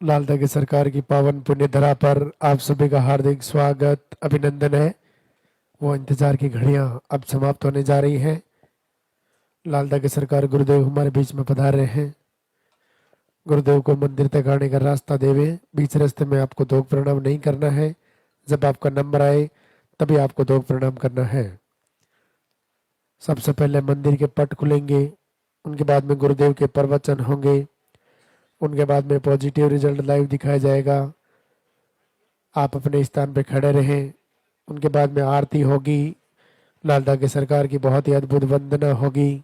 लालता की सरकार की पावन पुण्य धरा पर आप सभी का हार्दिक स्वागत अभिनंदन है। वो इंतजार की घड़ियां अब समाप्त होने जा रही हैं। लालता की सरकार गुरुदेव हमारे बीच में पधार रहे हैं। गुरुदेव को मंदिर तक आने का रास्ता देवे। बीच रास्ते में आपको दो प्रणाम नहीं करना है। जब आपका नंबर आए तभी आपको दो प्रणाम करना है। सबसे पहले मंदिर के पट खुलेंगे, उनके बाद में गुरुदेव के प्रवचन होंगे, उनके बाद में पॉजिटिव रिजल्ट लाइव दिखाया जाएगा। आप अपने स्थान पे खड़े रहें। उनके बाद में आरती होगी। लालता की सरकार की बहुत ही अद्भुत वंदना होगी।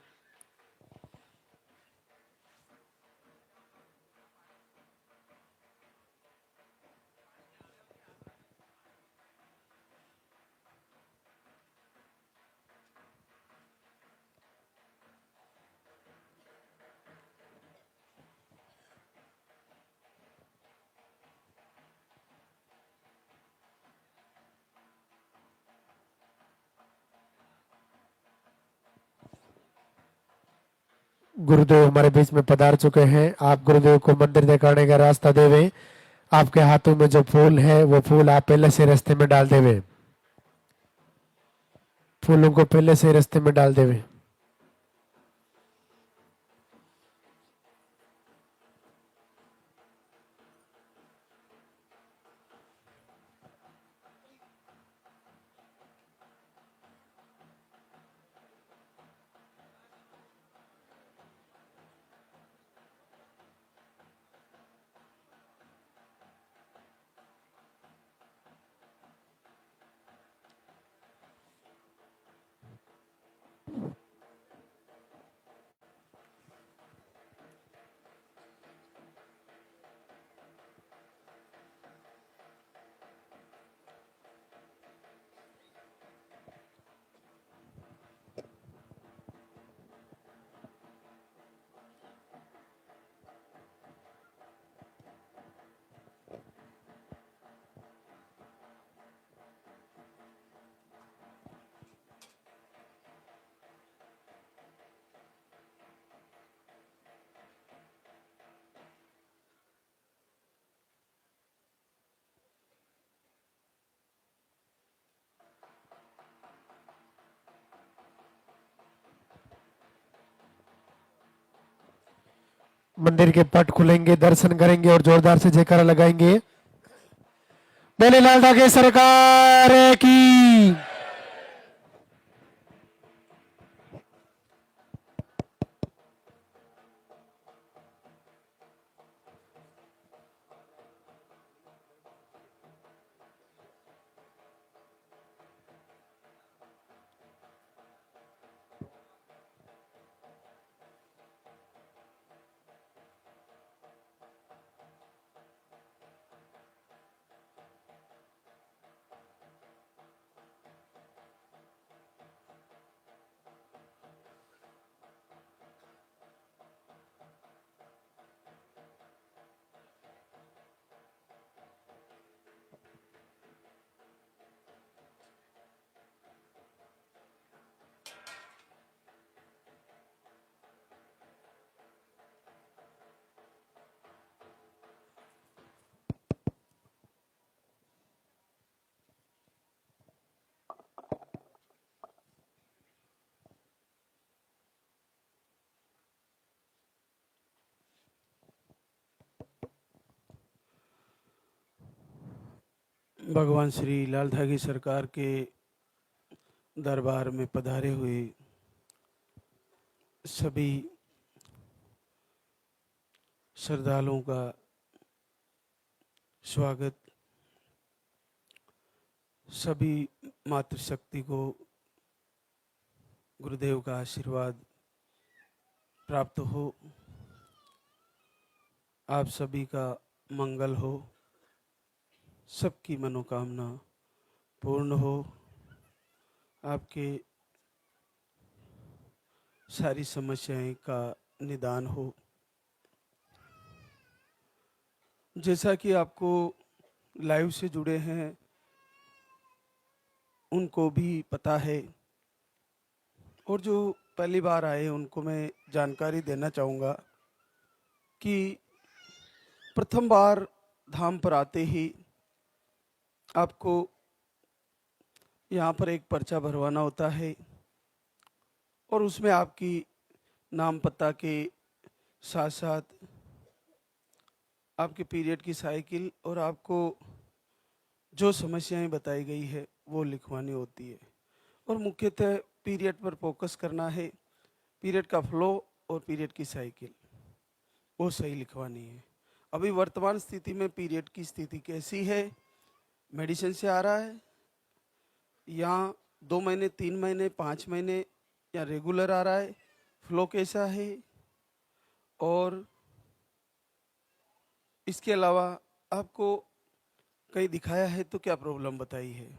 गुरुदेव हमारे बीच में पधार चुके हैं। आप गुरुदेव को मंदिर दिखाने का रास्ता देवे। आपके हाथों में जो फूल है वो फूल आप पहले से रास्ते में डाल देवे। फूलों को पहले से रास्ते में डाल देवे। मंदिर के पट खुलेंगे, दर्शन करेंगे और जोरदार से जयकारा लगाएंगे। बोले लालता की सरकार की। भगवान श्री लालता की सरकार के दरबार में पधारे हुए सभी श्रद्धालुओं का स्वागत। सभी मातृशक्ति को गुरुदेव का आशीर्वाद प्राप्त हो। आप सभी का मंगल हो, सबकी मनोकामना पूर्ण हो, आपके सारी समस्याएं का निदान हो। जैसा कि आपको लाइव से जुड़े हैं उनको भी पता है, और जो पहली बार आए उनको मैं जानकारी देना चाहूँगा कि प्रथम बार धाम पर आते ही आपको यहाँ पर एक पर्चा भरवाना होता है और उसमें आपकी नाम पता के साथ साथ आपके पीरियड की साइकिल और आपको जो समस्याएं बताई गई है वो लिखवानी होती है। और मुख्यतः पीरियड पर फोकस करना है, पीरियड का फ्लो और पीरियड की साइकिल वो सही लिखवानी है। अभी वर्तमान स्थिति में पीरियड की स्थिति कैसी है, मेडिसिन से आ रहा है या 2 महीने 3 महीने 5 महीने या रेगुलर आ रहा है, फ्लो कैसा है, और इसके अलावा आपको कहीं दिखाया है तो क्या प्रॉब्लम बताई है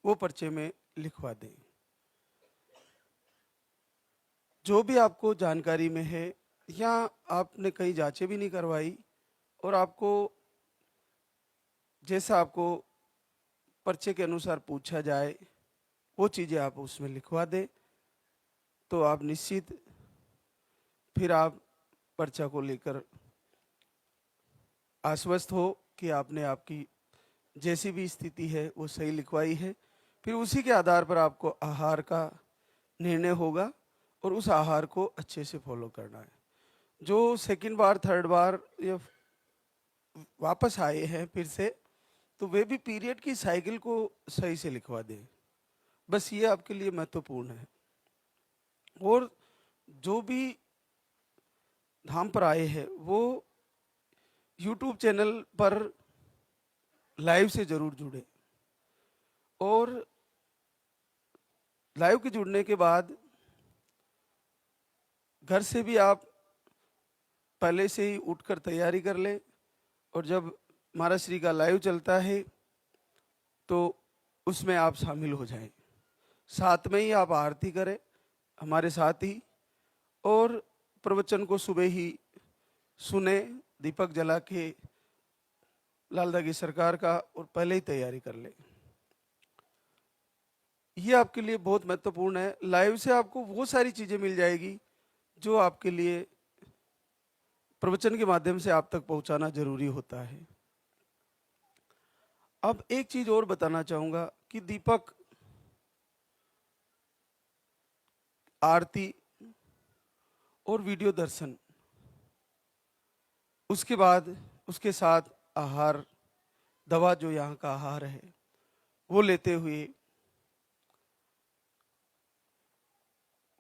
वो पर्चे में लिखवा दें। जो भी आपको जानकारी में है या आपने कहीं जांचें भी नहीं करवाई और आपको जैसा आपको पर्चे के अनुसार पूछा जाए वो चीज़ें आप उसमें लिखवा दें, तो आप निश्चित फिर आप पर्चा को लेकर आश्वस्त हो कि आपने आपकी जैसी भी स्थिति है वो सही लिखवाई है। फिर उसी के आधार पर आपको आहार का निर्णय होगा और उस आहार को अच्छे से फॉलो करना है। जो सेकंड बार थर्ड बार या वापस आए हैं फिर से, तो वे भी पीरियड की साइकिल को सही से लिखवा दें, बस ये आपके लिए महत्वपूर्ण है। और जो भी धाम पर आए हैं वो YouTube चैनल पर लाइव से जरूर जुड़े, और लाइव के जुड़ने के बाद घर से भी आप पहले से ही उठकर तैयारी कर लें, और जब महाराज श्री का लाइव चलता है तो उसमें आप शामिल हो जाएं। साथ में ही आप आरती करें हमारे साथ ही, और प्रवचन को सुबह ही सुने दीपक जला के लालदा की सरकार का, और पहले ही तैयारी कर ले। ये आपके लिए बहुत महत्वपूर्ण है। लाइव से आपको वो सारी चीजें मिल जाएगी जो आपके लिए प्रवचन के माध्यम से आप तक पहुंचाना जरूरी होता है। अब एक चीज और बताना चाहूंगा कि दीपक आरती और वीडियो दर्शन, उसके बाद उसके साथ आहार दवा जो यहाँ का आहार है वो लेते हुए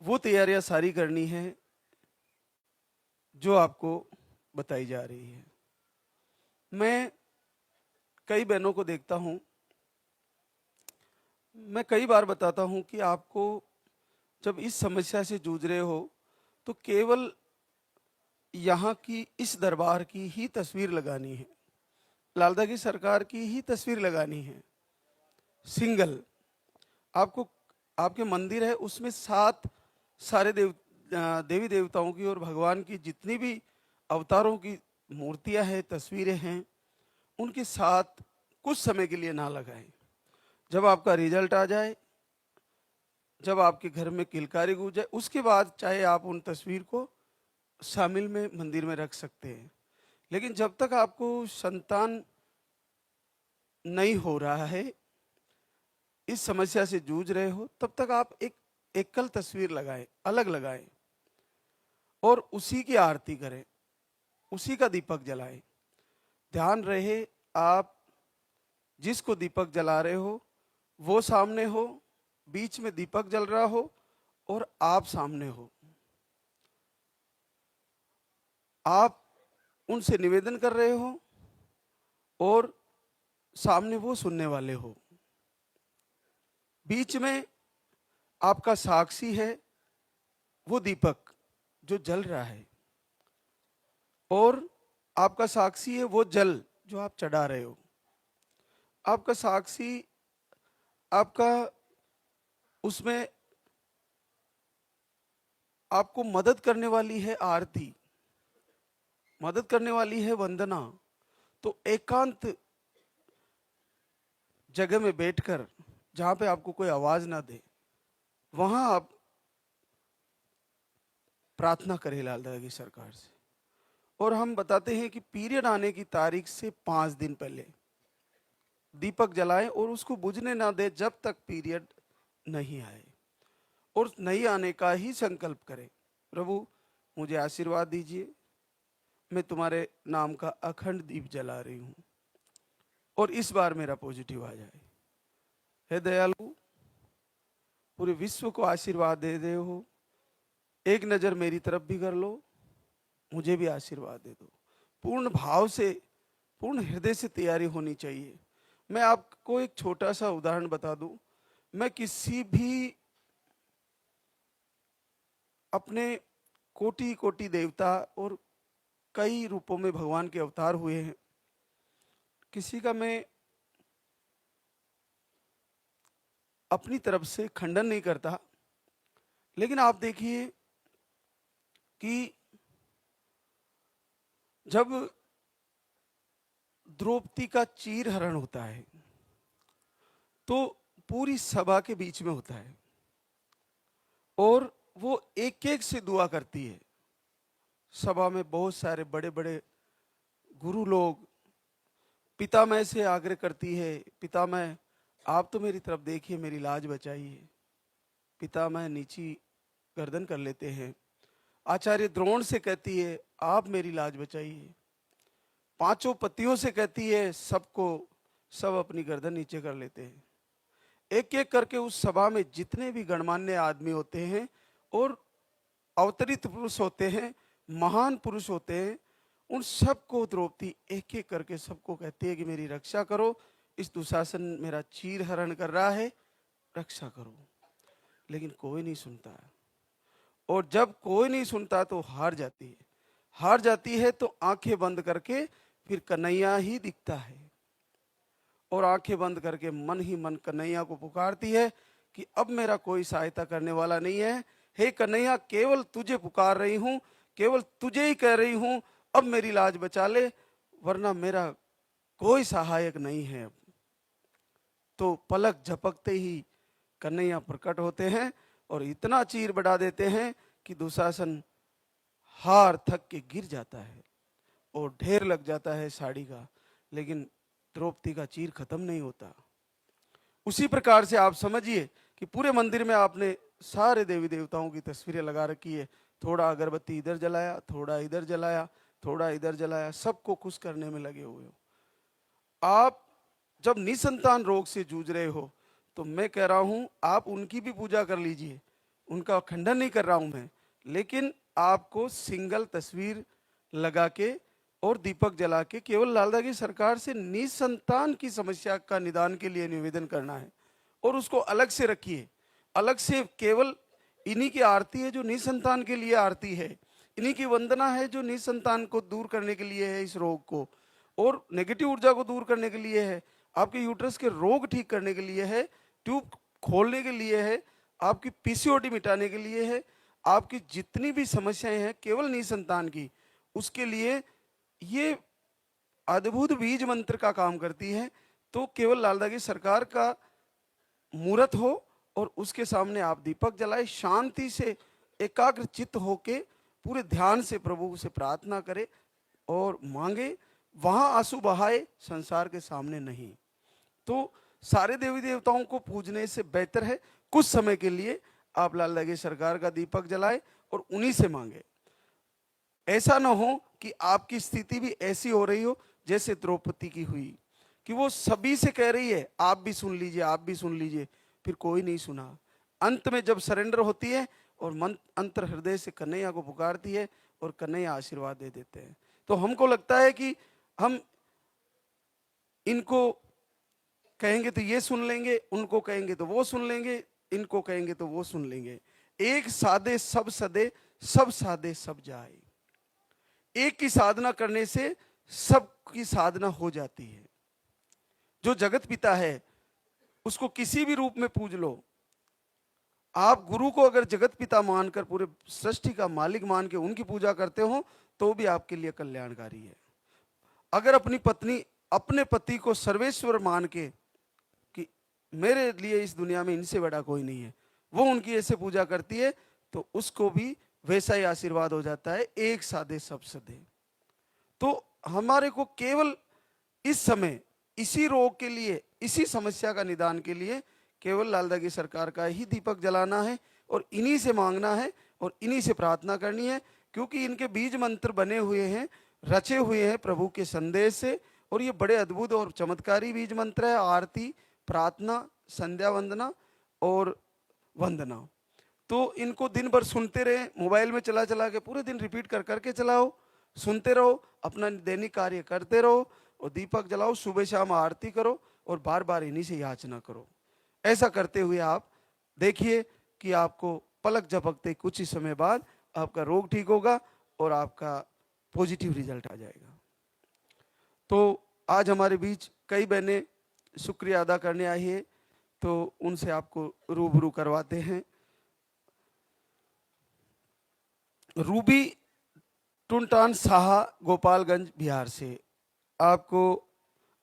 वो तैयारियां सारी करनी है जो आपको बताई जा रही है। मैं कई बहनों को देखता हूं, मैं कई बार बताता हूं कि आपको जब इस समस्या से जूझ रहे हो तो केवल यहाँ की इस दरबार की ही तस्वीर लगानी है, लालदा की सरकार की ही तस्वीर लगानी है, सिंगल। आपको आपके मंदिर है उसमें 7 सारे देवी देवताओं की और भगवान की जितनी भी अवतारों की मूर्तियां हैं, तस्वीरें हैं, उनके साथ कुछ समय के लिए ना लगाएं। जब आपका रिजल्ट आ जाए, जब आपके घर में किलकारी गूंज जाए, उसके बाद चाहे आप उन तस्वीर को शामिल में मंदिर में रख सकते हैं। लेकिन जब तक आपको संतान नहीं हो रहा है, इस समस्या से जूझ रहे हो, तब तक आप एक एकल तस्वीर लगाएं, अलग लगाएं, और उसी की आरती करें, उसी का दीपक जलाएं। ध्यान रहे आप जिसको दीपक जला रहे हो वो सामने हो, बीच में दीपक जल रहा हो और आप सामने हो। आप उनसे निवेदन कर रहे हो और सामने वो सुनने वाले हो। बीच में आपका साक्षी है वो दीपक जो जल रहा है, और आपका साक्षी है वो जल जो आप चढ़ा रहे हो। आपका साक्षी, आपका उसमें आपको मदद करने वाली है आरती, मदद करने वाली है वंदना। तो एकांत जगह में बैठकर जहां पे आपको कोई आवाज ना दे, वहां आप प्रार्थना करें लाल दादा की सरकार से, और हम बताते हैं कि पीरियड आने की तारीख से 5 दिन पहले दीपक जलाएं और उसको बुझने ना दे जब तक पीरियड नहीं आए, और नहीं आने का ही संकल्प करें। प्रभु मुझे आशीर्वाद दीजिए, मैं तुम्हारे नाम का अखंड दीप जला रही हूं और इस बार मेरा पॉजिटिव आ जाए। हे दयालु, पूरे विश्व को आशीर्वाद दे दे हो, एक नजर मेरी तरफ भी कर लो, मुझे भी आशीर्वाद दे दो। पूर्ण भाव से, पूर्ण हृदय से तैयारी होनी चाहिए। मैं आपको एक छोटा सा उदाहरण बता दूं। मैं किसी भी अपने कोटि कोटि देवता और कई रूपों में भगवान के अवतार हुए हैं, किसी का मैं अपनी तरफ से खंडन नहीं करता, लेकिन आप देखिए कि जब द्रौपदी का चीर हरण होता है तो पूरी सभा के बीच में होता है और वो एक एक से दुआ करती है। सभा में बहुत सारे बड़े बड़े गुरु लोग, पितामह से आग्रह करती है, पितामह आप तो मेरी तरफ देखिए, मेरी लाज बचाइए। पितामह नीची गर्दन कर लेते हैं। आचार्य द्रोण से कहती है आप मेरी लाज बचाइए। पांचों पतियों से कहती है, सबको सब अपनी गर्दन नीचे कर लेते हैं। एक एक करके उस सभा में जितने भी गणमान्य आदमी होते हैं और अवतरित पुरुष होते हैं, महान पुरुष होते हैं, उन सबको द्रौपदी एक एक करके सबको कहती है कि मेरी रक्षा करो, इस दुशासन मेरा चीर हरण कर रहा है, रक्षा करो। लेकिन कोई नहीं सुनता, और जब कोई नहीं सुनता तो हार जाती है। हार जाती है तो आंखें बंद करके फिर कन्हैया ही दिखता है, और आंखें बंद करके मन ही मन कन्हैया को पुकारती है कि अब मेरा कोई सहायता करने वाला नहीं है। हे कन्हैया, केवल तुझे पुकार रही हूं, केवल तुझे ही कह रही हूं, अब मेरी लाज बचा ले, वरना मेरा कोई सहायक नहीं है। अब तो पलक झपकते ही कन्हैया प्रकट होते हैं और इतना चीर बढ़ा देते हैं कि दुशासन हार थक के गिर जाता है और ढेर लग जाता है साड़ी का, लेकिन द्रौपदी का चीर खत्म नहीं होता। उसी प्रकार से आप समझिए कि पूरे मंदिर में आपने सारे देवी देवताओं की तस्वीरें लगा रखी है। थोड़ा अगरबत्ती इधर जलाया, थोड़ा इधर जलाया, थोड़ा इधर जलाया, सबको खुश करने में लगे हुए हो। आप जब निसंतान रोग से जूझ रहे हो तो मैं कह रहा हूं आप उनकी भी पूजा कर लीजिए, उनका खंडन नहीं कर रहा हूं मैं, लेकिन आपको सिंगल तस्वीर लगा के और दीपक जला के केवल लालदा की सरकार से निसंतान की समस्या का निदान के लिए निवेदन करना है, और उसको अलग से रखिए। अलग से केवल इन्हीं की आरती है जो निसंतान के लिए आरती है, इन्हीं की वंदना है जो निसंतान को दूर करने के लिए है, इस रोग को, और नेगेटिव ऊर्जा को दूर करने के लिए है, आपके यूट्रस के रोग ठीक करने के लिए है, ट्यूब खोलने के लिए है, आपकी पीसीओडी मिटाने के लिए है, आपकी जितनी भी समस्याएं हैं केवल निसंतान की, उसके लिए ये अद्भुत बीज मंत्र का काम करती है। तो केवल लालदा की सरकार का मूर्त हो और उसके सामने आप दीपक जलाए, शांति से एकाग्र चित्त होके पूरे ध्यान से प्रभु से प्रार्थना करे और मांगे, वहां आंसू बहाए, संसार के सामने नहीं। तो सारे देवी देवताओं को पूजने से बेहतर है कुछ समय के लिए आप लालदा की सरकार का दीपक जलाए और उन्हीं से मांगे। ऐसा ना हो कि आपकी स्थिति भी ऐसी हो रही हो जैसे द्रौपदी की हुई, कि वो सभी से कह रही है आप भी सुन लीजिए, आप भी सुन लीजिए, फिर कोई नहीं सुना। अंत में जब सरेंडर होती है और मन अंतर हृदय से कन्हैया को पुकारती है और कन्हैया आशीर्वाद दे देते हैं, तो हमको लगता है कि हम इनको कहेंगे तो ये सुन लेंगे, उनको कहेंगे तो वो सुन लेंगे, इनको कहेंगे तो वो सुन लेंगे। एक साधे सब सदे, सब साधे सब जाए। एक की साधना करने से सबकी साधना हो जाती है। जो जगत पिता है उसको किसी भी रूप में पूज लो। आप गुरु को अगर जगत पिता मानकर, पूरे सृष्टि का मालिक मान के उनकी पूजा करते हो तो भी आपके लिए कल्याणकारी है। अगर अपनी पत्नी अपने पति को सर्वेश्वर मान के कि मेरे लिए इस दुनिया में इनसे बड़ा कोई नहीं है, वो उनकी ऐसे पूजा करती है तो उसको भी वैसा ही आशीर्वाद हो जाता है। एक साधे सब सधे। तो हमारे को केवल इस समय इसी रोग के लिए, इसी समस्या का निदान के लिए केवल लालदा की सरकार का ही दीपक जलाना है और इन्हीं से मांगना है और इन्हीं से प्रार्थना करनी है, क्योंकि इनके बीज मंत्र बने हुए हैं, रचे हुए हैं प्रभु के संदेश से, और ये बड़े अद्भुत और चमत्कारी बीज मंत्र है। आरती, प्रार्थना, संध्या वंदना और वंदना। तो इनको दिन भर सुनते रहे, मोबाइल में चला चला के पूरे दिन रिपीट कर करके चलाओ, सुनते रहो, अपना दैनिक कार्य करते रहो और दीपक जलाओ, सुबह शाम आरती करो और बार बार इन्हीं से याचना करो। ऐसा करते हुए आप देखिए कि आपको पलक झपकते कुछ ही समय बाद आपका रोग ठीक होगा और आपका पॉजिटिव रिजल्ट आ जाएगा। तो आज हमारे बीच कई बहनें शुक्रिया अदा करने आई है, तो उनसे आपको रूबरू करवाते हैं। रूबी टुनटान साहा गोपालगंज बिहार से, आपको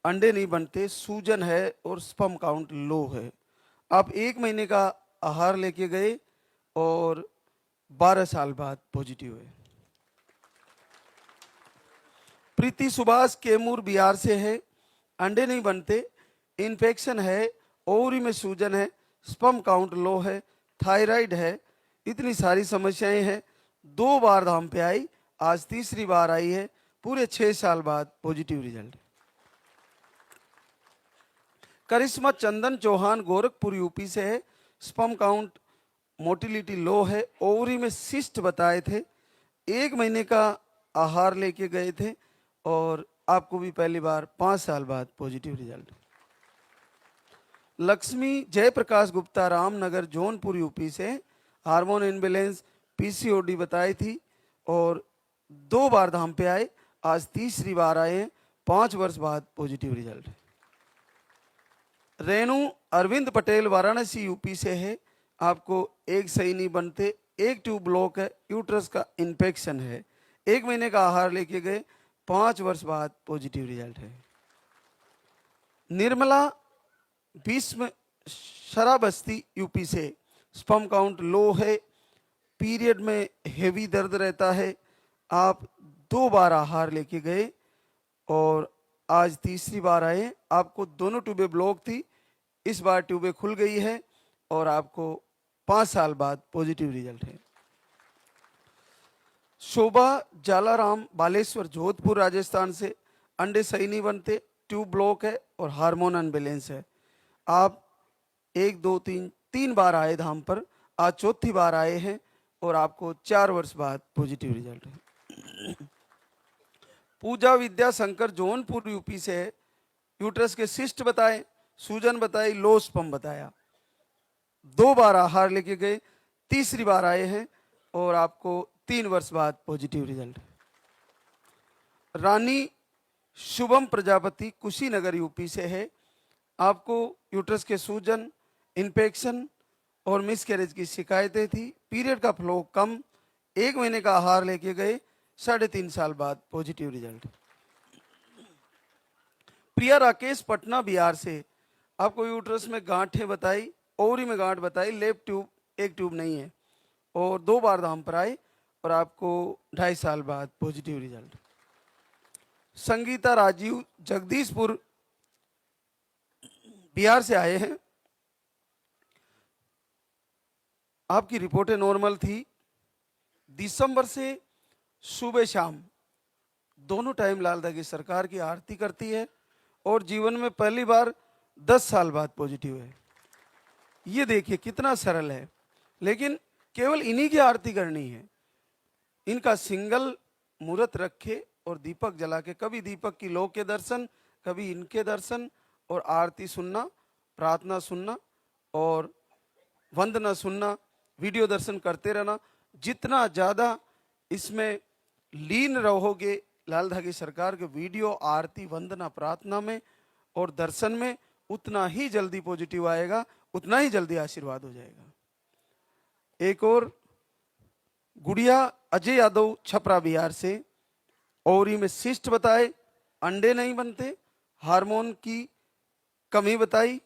अंडे नहीं बनते, सूजन है और स्पर्म काउंट लो है। आप 1 महीने का आहार लेके गए और 12 साल बाद पॉजिटिव है। प्रीति सुभाष कैमूर बिहार से है, अंडे नहीं बनते, इन्फेक्शन है, ओवरी में सूजन है, स्पर्म काउंट लो है, थायराइड है, इतनी सारी समस्याएं हैं। 2 बार धाम पे आई, आज तीसरी बार आई है, पूरे 6 साल बाद पॉजिटिव रिजल्ट। करिश्मा चंदन चौहान गोरखपुर यूपी से है, स्पर्म काउंट मोटिलिटी लो है, ओवरी में सिस्ट बताए थे, 1 महीने का आहार लेके गए थे और आपको भी पहली बार 5 साल बाद positive result. Lakshmi Jayaprakash Gupta Ramnagar Jaunpur UP से, हार्मोन इनबैलेंस, पीसीओडी बताई थी और 2 बार धाम पे आए, आज तीसरी बार आए हैं, 5 वर्ष बाद positive result. Renu Arvind Patel Varanasi UP से है, आपको एक सही नहीं बनते, एक ट्यूब ब्लॉक है, यूट्रस का इन्फेक्शन है, 1 महीने का आहार लेके गए, 5 वर्ष बाद पॉजिटिव रिजल्ट है। निर्मला भीष्म शराबस्ती यूपी से, स्पर्म काउंट लो है, पीरियड में हेवी दर्द रहता है, आप 2 बार आहार लेके गए और आज तीसरी बार आए, आपको दोनों ट्यूबें ब्लॉक थी, इस बार ट्यूबें खुल गई है और आपको 5 साल बाद पॉजिटिव रिजल्ट है। शोभा जालाराम बालेश्वर जोधपुर राजस्थान से, अंडे सही नहीं बनते, ट्यूब ब्लॉक है और हार्मोन अनबैलेंस है। आप 1 2 3 बार आए धाम पर, आज चौथी बार आए हैं और आपको 4 वर्ष बाद पॉजिटिव रिजल्ट है। पूजा विद्या शंकर जौनपुर यूपी से है, यूट्रस के सिस्ट बताए, सूजन बताई, लो स्पर्म बताया, 2 बार आहार लेके गए, तीसरी बार आए हैं और आपको 3 वर्ष बाद पॉजिटिव रिजल्ट। रानी शुभम प्रजापति कुशीनगर यूपी से है, आपको यूट्रस के सूजन, इन्फेक्शन और मिसकैरेज की शिकायतें थी, पीरियड का फ्लो कम, 1 महीने का आहार लेके गए, 3.5 साल बाद पॉजिटिव रिजल्ट। प्रिया राकेश पटना बिहार से, आपको यूट्रस में गांठें बताई, ओवरी में गांठ बताई, लेफ्ट ट्यूब, एक ट्यूब नहीं है और 2 बार धाम पर आए और आपको 2.5 साल बाद पॉजिटिव रिजल्ट। संगीता राजीव जगदीशपुर बिहार से आए हैं, आपकी रिपोर्टें नॉर्मल थी, दिसंबर से सुबह शाम दोनों टाइम लालदा की सरकार की आरती करती है और जीवन में पहली बार 10 साल बाद पॉजिटिव है। ये देखिए कितना सरल है, लेकिन केवल इन्हीं की आरती करनी है। इनका सिंगल मूर्त रखे और दीपक जला के, कभी दीपक की लो के दर्शन, कभी इनके दर्शन, और आरती सुनना, प्रार्थना सुनना और वंदना सुनना, वीडियो दर्शन करते रहना। जितना ज़्यादा इसमें लीन रहोगे लालदा की सरकार के वीडियो, आरती, वंदना, प्रार्थना में और दर्शन में, उतना ही जल्दी पॉजिटिव आएगा, उतना ही जल्दी आशीर्वाद हो जाएगा। एक और गुड़िया अजय यादव छपरा बिहार से, ओवरी में सिस्ट बताए, अंडे नहीं बनते, हार्मोन की कमी बताई,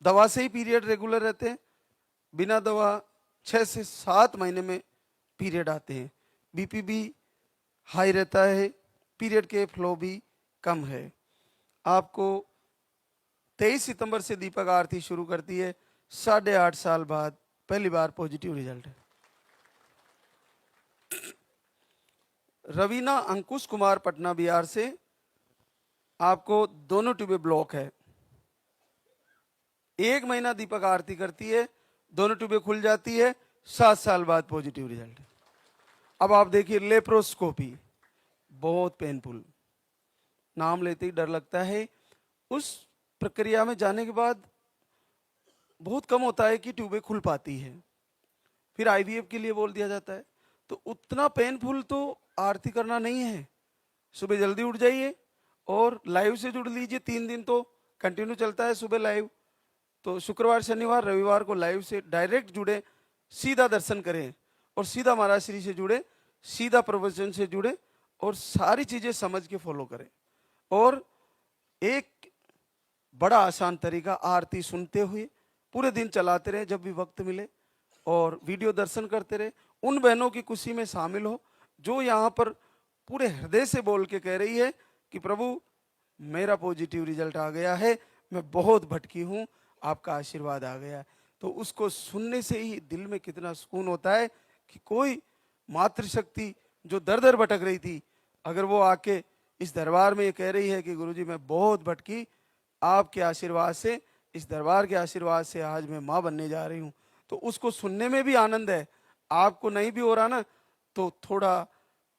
दवा से ही पीरियड रेगुलर रहते हैं, बिना दवा 6 से 7 महीने में पीरियड आते हैं, बीपी भी हाई रहता है, पीरियड के फ्लो भी कम है। आपको 23 सितंबर से दीपक आरती शुरू करती है, 8.5 साल बाद पहली बार पॉजिटिव रिजल्ट है। रवीना अंकुश कुमार पटना बिहार से, आपको दोनों ट्यूबें ब्लॉक है। 1 महीना दीपक आरती करती है, दोनों ट्यूबें खुल जाती है, 7 साल बाद पॉजिटिव रिजल्ट है। अब आप देखिए लेप्रोस्कोपी, बहुत पेनफुल, नाम लेते ही डर लगता है। उस प्रक्रिया में जाने के बाद बहुत कम होता है कि ट्यूबें खुल पाती है, फिर आईवीएफ के लिए बोल दिया जाता है। तो उतना पेनफुल तो आरती करना नहीं है। सुबह जल्दी उठ जाइए और लाइव से जुड़ लीजिए। 3 दिन तो कंटिन्यू चलता है सुबह लाइव, तो शुक्रवार शनिवार रविवार को लाइव से डायरेक्ट जुड़े, सीधा दर्शन करें और सीधा महाराज श्री से जुड़े, सीधा प्रवचन से जुड़े और सारी चीजें समझ के फॉलो करें। और एक बड़ा आसान तरीका, आरती सुनते हुए पूरे दिन चलाते रहे, जब भी वक्त मिले, और वीडियो दर्शन करते रहे। उन बहनों की खुशी में शामिल हो जो यहाँ पर पूरे हृदय से बोल के कह रही है कि प्रभु मेरा पॉजिटिव रिजल्ट आ गया है, मैं बहुत भटकी हूँ, आपका आशीर्वाद आ गया है। तो उसको सुनने से ही दिल में कितना सुकून होता है कि कोई मातृशक्ति जो दर दर भटक रही थी, अगर वो आके इस दरबार में ये कह रही है कि गुरुजी मैं बहुत भटकी, आपके आशीर्वाद से, इस दरबार के आशीर्वाद से आज मैं माँ बनने जा रही हूँ, तो उसको सुनने में भी आनंद है। आपको नहीं भी हो रहा ना, तो थोड़ा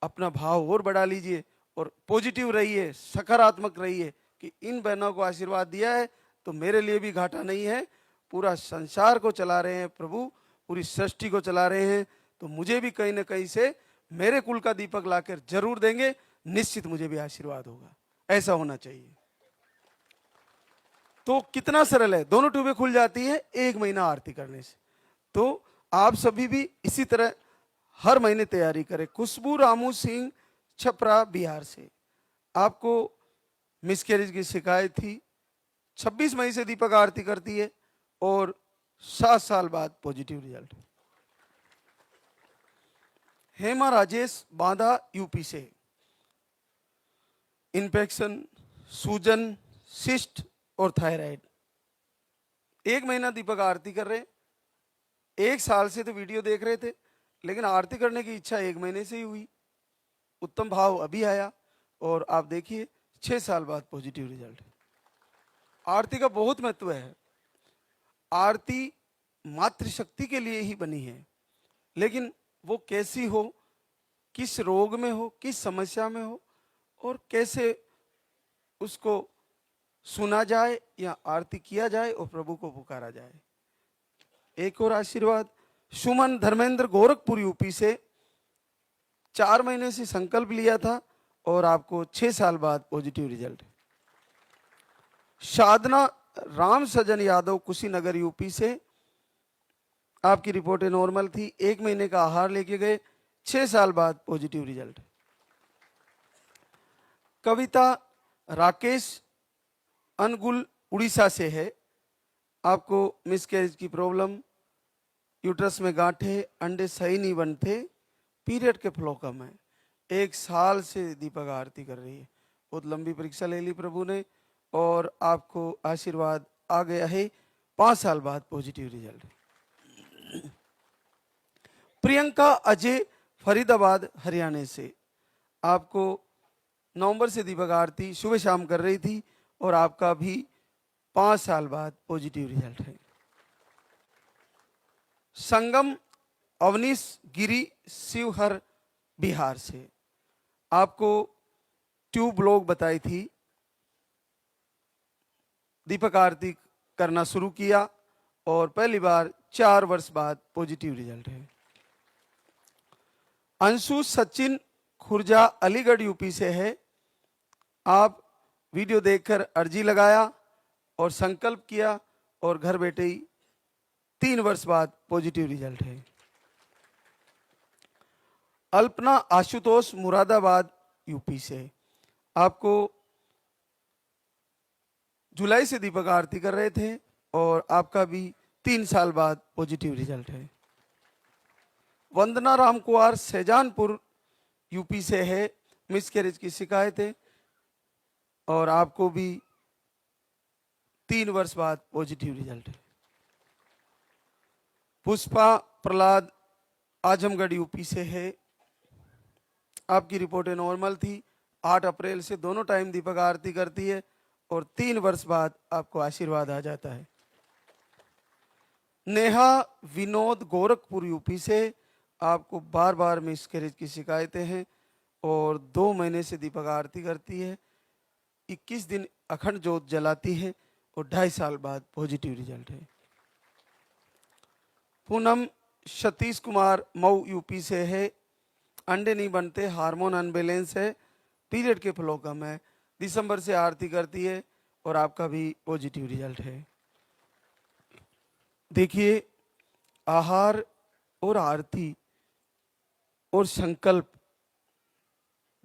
अपना भाव और बढ़ा लीजिए और पॉजिटिव रहिए, सकारात्मक रहिए कि इन बहनों को आशीर्वाद दिया है तो मेरे लिए भी घाटा नहीं है। पूरा संसार को चला रहे हैं प्रभु, पूरी सृष्टि को चला रहे हैं, तो मुझे भी कहीं ना कहीं से मेरे कुल का दीपक लाकर जरूर देंगे, निश्चित मुझे भी आशीर्वाद होगा। ऐसा होना चाहिए। तो कितना सरल है, दोनों ट्यूबें खुल जाती है 1 महीना आरती करने से। तो आप सभी भी इसी तरह हर महीने तैयारी करें। खुशबू रामू सिंह छपरा बिहार से, आपको मिसकैरेज की शिकायत थी, 26 मई से दीपक आरती करती है और 7 साल बाद positive result. Hema Rajesh Banda UP से, इन्फेक्शन, सूजन, सिस्ट और थायराइड। 1 महीना दीपक आरती कर रहे, 1 साल से तो वीडियो देख रहे थे, लेकिन आरती करने की इच्छा 1 महीने से ही हुई, उत्तम भाव अभी आया और आप देखिए 6 साल बाद पॉजिटिव रिजल्ट। आरती का बहुत महत्व है। आरती मातृशक्ति के लिए ही बनी है, लेकिन वो कैसी हो, किस रोग में हो, किस समस्या में हो, और कैसे उसको सुना जाए या आरती किया जाए और प्रभु को पुकारा जाए। एक और आशीर्वाद, सुमन धर्मेंद्र गोरखपुर यूपी से, 4 महीने से संकल्प लिया था और आपको 6 साल बाद पॉजिटिव रिजल्ट। साधना राम सजन यादव कुशीनगर यूपी से, आपकी रिपोर्टें नॉर्मल थी, 1 महीने का आहार लेके गए, 6 साल बाद पॉजिटिव रिजल्ट। कविता राकेश अनगुल उड़ीसा से है, आपको मिसकैरेज की प्रॉब्लम, यूट्रस में गांठे, अंडे सही नहीं बनते, पीरियड के फ्लो कम है, 1 साल से दीपक आरती कर रही है, बहुत लंबी परीक्षा ले ली प्रभु ने और आपको आशीर्वाद आ गया है, 5 साल बाद पॉजिटिव रिजल्ट। प्रियंका अजय फरीदाबाद हरियाणा से, आपको नवंबर से दीपक आरती सुबह शाम कर रही थी और आपका भी 5 साल बाद पॉजिटिव रिजल्ट है। संगम अवनीश गिरी शिवहर बिहार से, आपको ट्यूब ब्लॉक बताई थी, दीपक आरती करना शुरू किया और पहली बार 4 वर्ष बाद पॉजिटिव रिजल्ट है। अंशु सचिन खुर्जा अलीगढ़ यूपी से है, आप वीडियो देखकर अर्जी लगाया और संकल्प किया और घर बैठे ही 3 वर्ष बाद पॉजिटिव रिजल्ट है। अल्पना आशुतोष मुरादाबाद यूपी से, आपको जुलाई से दीपक आरती कर रहे थे और आपका भी 3 साल बाद पॉजिटिव रिजल्ट है। वंदना राम कुमार सैजानपुर यूपी से है, मिसकैरेज की शिकायत है और आपको भी 3 वर्ष बाद पॉजिटिव रिजल्ट है। पुष्पा प्रहलाद आजमगढ़ यूपी से है। आपकी रिपोर्टें नॉर्मल थी। 8 अप्रैल से दोनों टाइम दीपक आरती करती है और 3 वर्ष बाद आपको आशीर्वाद आ जाता है। नेहा विनोद गोरखपुर यूपी से, आपको बार बार मिसकैरेज की शिकायतें हैं और 2 महीने से दीपक आरती करती है, 21 दिन अखंड ज्योत जलाती है और 2.5 साल बाद पॉजिटिव रिजल्ट है। पूनम सतीश कुमार मऊ यूपी से है। अंडे नहीं बनते, हार्मोन अनबैलेंस है, पीरियड के फ्लो कम है, दिसंबर से आरती करती है और आपका भी पॉजिटिव रिजल्ट है। देखिए, आहार और आरती और संकल्प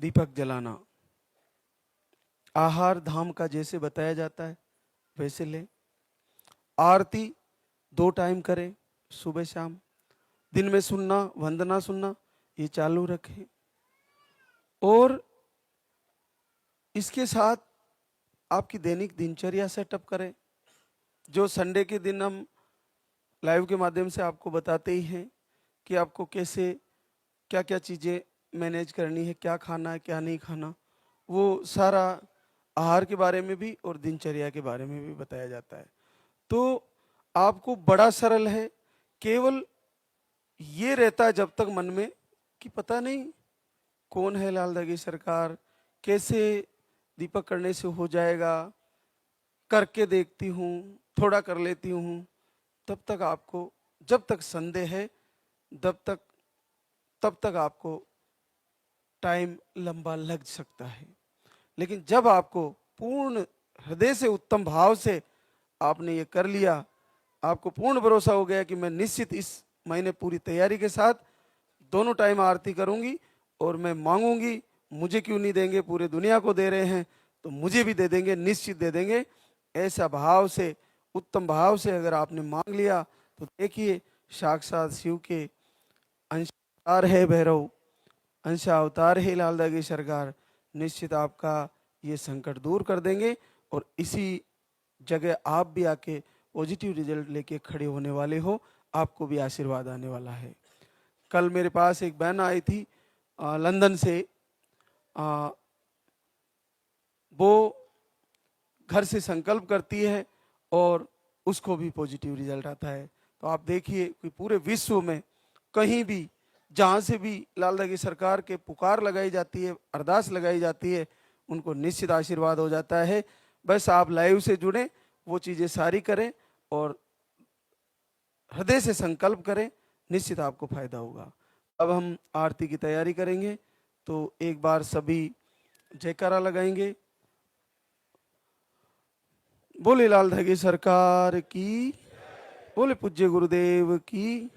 दीपक जलाना, आहार धाम का जैसे बताया जाता है वैसे ले। आरती 2 टाइम करें, सुबह शाम। दिन में सुनना, वंदना सुनना, ये चालू रखें। और इसके साथ आपकी दैनिक दिनचर्या सेटअप करें, जो संडे के दिन हम लाइव के माध्यम से आपको बताते ही हैं कि आपको कैसे क्या क्या चीज़ें मैनेज करनी है, क्या खाना है, क्या नहीं खाना। वो सारा आहार के बारे में भी और दिनचर्या के बारे में भी बताया जाता है। तो आपको बड़ा सरल है, केवल ये रहता है जब तक मन में कि पता नहीं कौन है लाल दागी सरकार, कैसे दीपक करने से हो जाएगा, करके देखती हूँ, थोड़ा कर लेती हूँ। तब तक आपको, जब तक संदेह है तब तक आपको टाइम लंबा लग सकता है। लेकिन जब आपको पूर्ण हृदय से, उत्तम भाव से आपने ये कर लिया, आपको पूर्ण भरोसा हो गया कि मैं निश्चित इस महीने पूरी तैयारी के साथ दोनों टाइम आरती करूंगी और मैं मांगूंगी, मुझे क्यों नहीं देंगे, पूरे दुनिया को दे रहे हैं तो मुझे भी दे देंगे, निश्चित दे देंगे। ऐसा भाव से, उत्तम भाव से अगर आपने मांग लिया तो देखिए, साक्षात शिव के अंश अवतार है भैरव, अंश अवतार है लाल दागी सरकार, निश्चित आपका ये संकट दूर कर देंगे और इसी जगह आप भी आके पॉजिटिव रिजल्ट लेके खड़े होने वाले हो, आपको भी आशीर्वाद आने वाला है। कल मेरे पास एक बहन आई थी लंदन से, वो घर से संकल्प करती है और उसको भी पॉजिटिव रिजल्ट आता है। तो आप देखिए कि पूरे विश्व में कहीं भी जहाँ से भी लाल दागी सरकार के पुकार लगाई जाती है, अरदास लगाई जाती है, उनको निश्चित आशीर्वाद हो जाता है। बस आप लाइव से जुड़ें, वो चीज़ें सारी करें और हृदय से संकल्प करें, निश्चित आपको फायदा होगा। अब हम आरती की तैयारी करेंगे, तो एक बार सभी जयकारा लगाएंगे। बोले लाल धागी सरकार की, बोले पूज्य गुरुदेव की।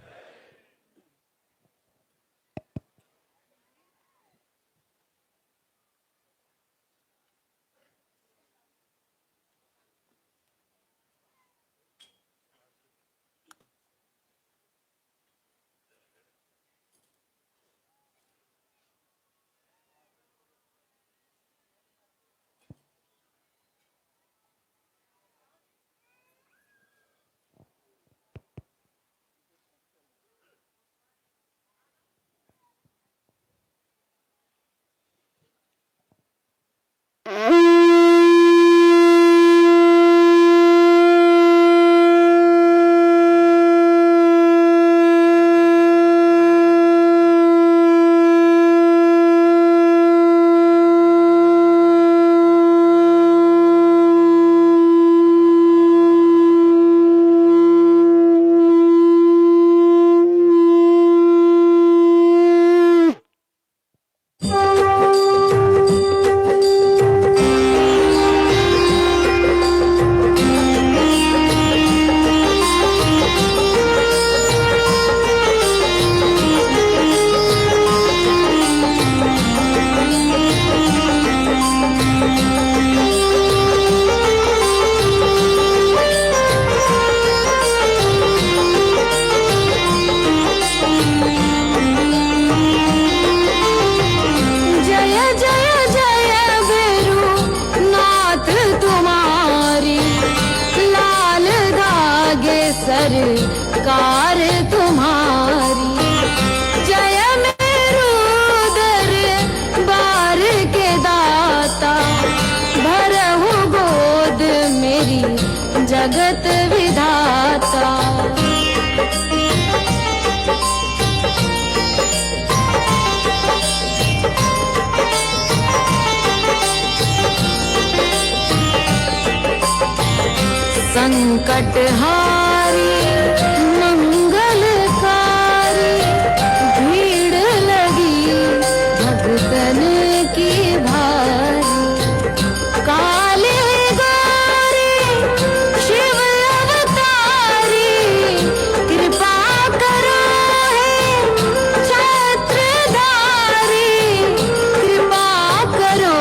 संकटहारी मंगलकारी, भीड़ लगी भक्तन की भारी। काले गौरी शिव अवतारी, कृपा करो हे छत्रधारी, कृपा करो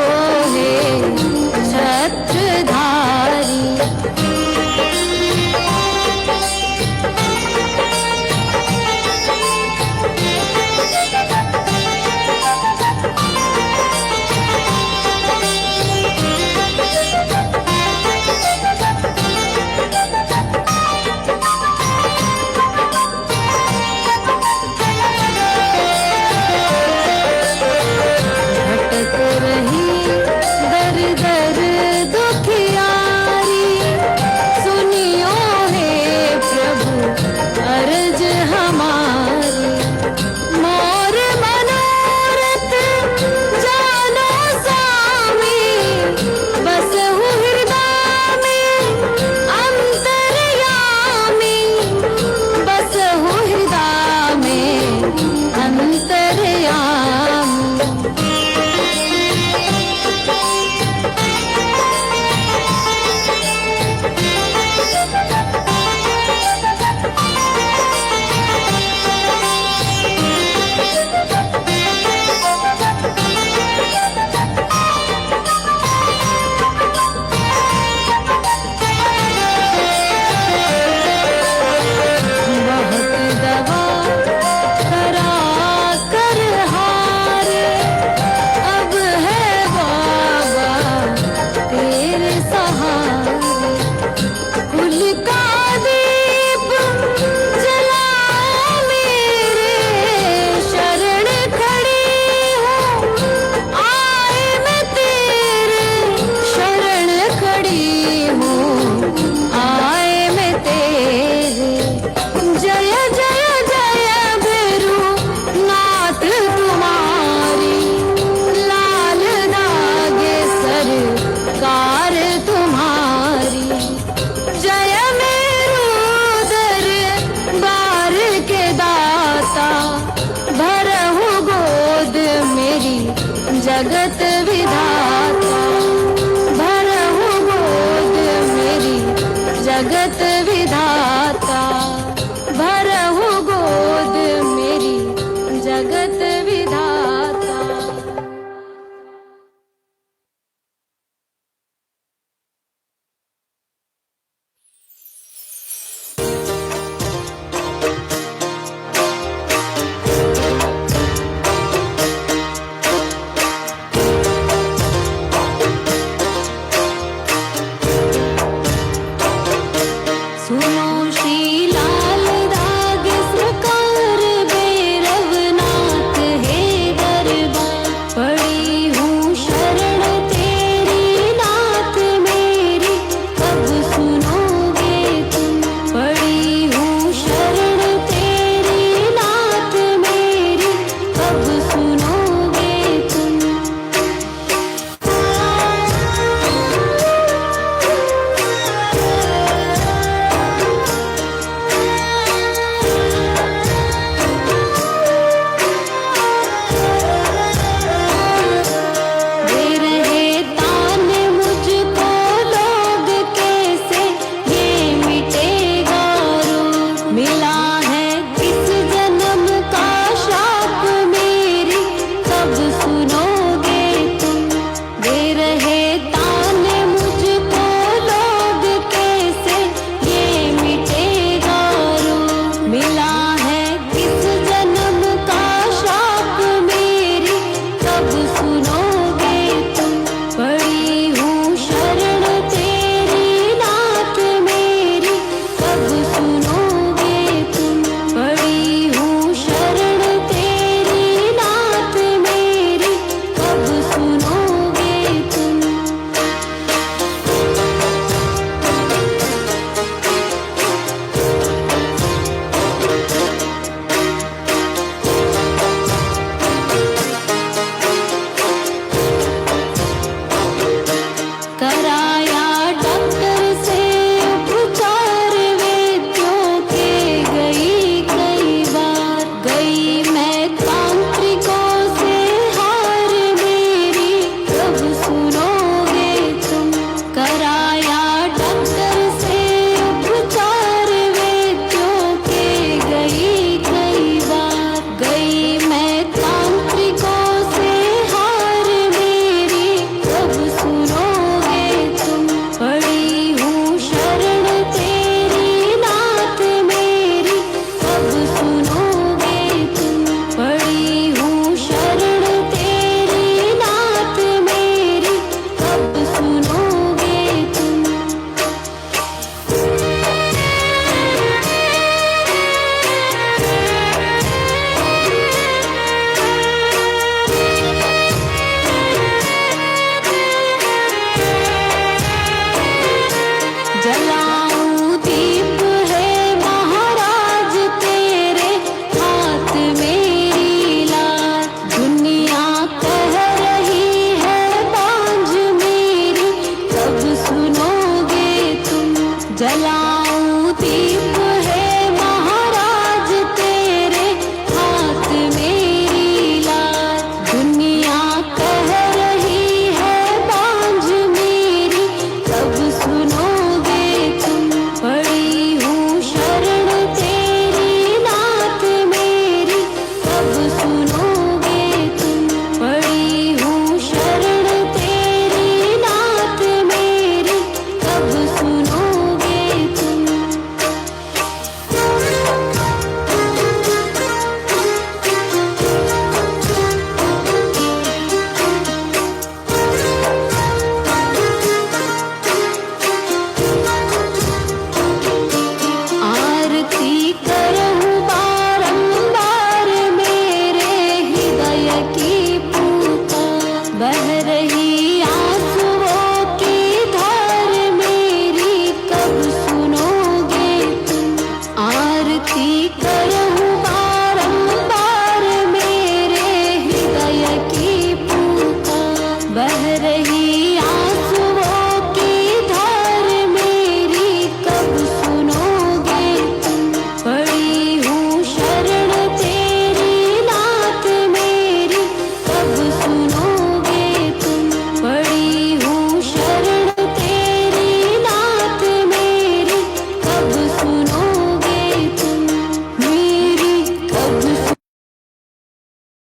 हे छत्रधारी। भटक रही दर दर दुखियारी, सुनियो हे प्रभु अर्ज हमारी। मोर मनोरथ जानो स्वामी, बसहु हृदय में अंतर्यामी, बसहु हृदय में अंतर्यामी। बहुत दवा करा कर हारे, अब है बाबा तेरे सहारे। कुल का दीप जलाओ मेरे, शरण खड़ी हूँ आए मैं तेरे, शरण खड़ी हूँ आए मैं तेरे। जय जय जय भैरू नाथ तुम्हारी, लाल दागे सरकार तुम्हारी। जय मेरू दरबार के दाता, भरहु गोद मेरी जगत विधाता, भरहु गोद मेरी जगत विधाता, भरहु गोद मेरी जगत